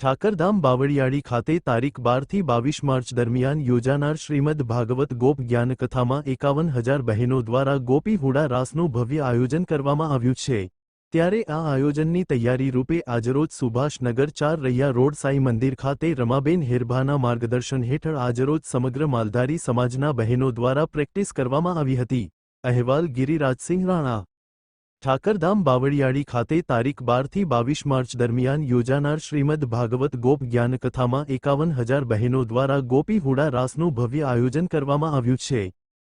ઠાકરધામ બાવળિયાળી ખાતે તારીખ 12 થી 22 માર્ચ દરમિયાન યોજાનાર શ્રીમદ ભાગવત ગોપ જ્ઞાન કથામાં 51,000 બહેનો દ્વારા ગોપી હુડા રાસનું ભવ્ય આયોજન કરવામાં આવ્યું છે। ત્યારે આ આયોજનની તૈયારી રૂપે આજરોજ સુભાષનગર 4 રૈયા રોડ સાઈ મંદિર ખાતે રમાબેન હેરભાના માર્ગદર્શન હેઠળ આજરોજ સમગ્ર માલધારી સમાજના બહેનો દ્વારા પ્રેક્ટિસ કરવામાં આવી હતી। અહેવાલ ગિરિરાજસિંહ રાણા। ઠાકરધામ બાવળિયાળી ખાતે તારીખ 12 થી 22 માર્ચ દરમિયાન યોજાનાર શ્રીમદ ભાગવત ગોપ જ્ઞાન કથામાં 51,000 બહેનો દ્વારા ગોપી હુડા રાસનું ભવ્ય આયોજન કરવામાં આવ્યું છે।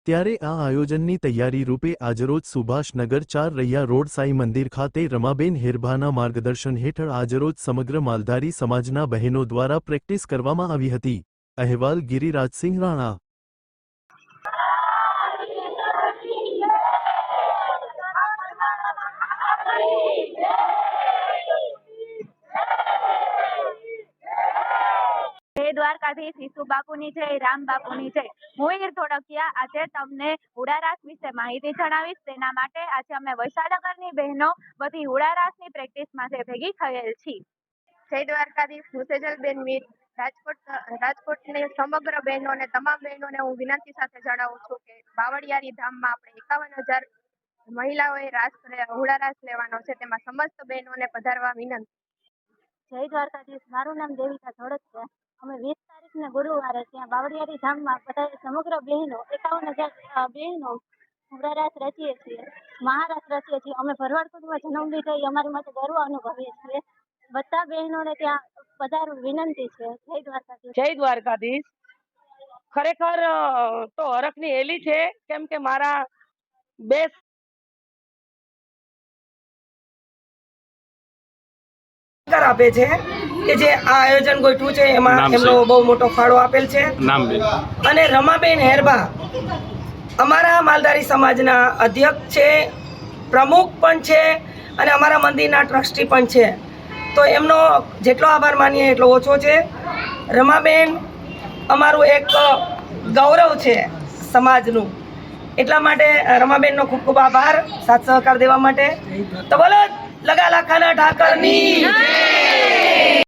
ત્યારે આ આયોજનની તૈયારી રૂપે આજરોજ સુભાષનગર 4 રૈયા રોડ સાઈ મંદિર ખાતે રમાબેન હેરભાના માર્ગદર્શન હેઠળ આજરોજ સમગ્ર માલધારી સમાજના બહેનો દ્વારા પ્રેક્ટિસ કરવામાં આવી હતી। અહેવાલ ગિરિરાજસિંહ રાણા। જય દ્વારકાધીશ, ઈસુ બાપુની જય, રામ બાપુની જય। હું હીર ધોળકિયા આજે તમને હુડારાસ વિશે માહિતી જણાવીશ। તેના માટે આજે અમે વૈશાળનગરની બહેનો બધી હુડારાસની પ્રેક્ટિસમાં ભેગી થયેલ છીએ। જય દ્વારકાધીશ, હું સેજલબેન મીર રાજકોટની સમગ્ર બહેનોને તમામ બહેનોને હું વિનંતી સાથે જણાવું છું કે બાવળિયારી ધામમાં આપણે 51,000 મહિલાઓએ હુડારાસ લેવાનો છે, તેમાં સમસ્ત બહેનોને પધારવા વિનંતી। જય દ્વારકાધીશ, મારું નામ દેવિકા ધોળકિયા। અમે 20 તારીખને ગુરુવારે ત્યાં બાવળિયારી ધામમાં બધા સમગ્ર બહેનો 51,000 બહેનો હુડારાસ રચીએ છીએ, મહારાસ રચીએ છીએ। અમે ભરવાડ કુટુંબમાં જન્મ લીધો એ અમારી માટે ગર્વ અનુભવીએ છીએ। બધા બહેનોને ત્યાં પધારવું વિનંતી છે। જય દ્વારકાધીશ। જય દ્વારકાધીશ। ખરેખર તો હરખની હેલી છે, કેમ કે મારા બે આપે છે કે જે આ આયોજન ગોઠવું છે એમાં એમનો બહુ મોટો ફાળો આપેલ છે। અને રમાબેન હેરભા અમારા માલધારી સમાજના અધ્યક્ષ છે, પ્રમુખ પણ છે અને અમારા મંદિરના ટ્રસ્ટી પણ છે। તો એમનો જેટલો આભાર માનીએ એટલો ઓછો છે। રમાબેન અમારું એક ગૌરવ છે સમાજનું, એટલા માટે રમાબેનનો ખૂબ ખૂબ આભાર સાથ સહકાર દેવા માટે। તો બોલો લગા લાખાના ઠાકરની જય।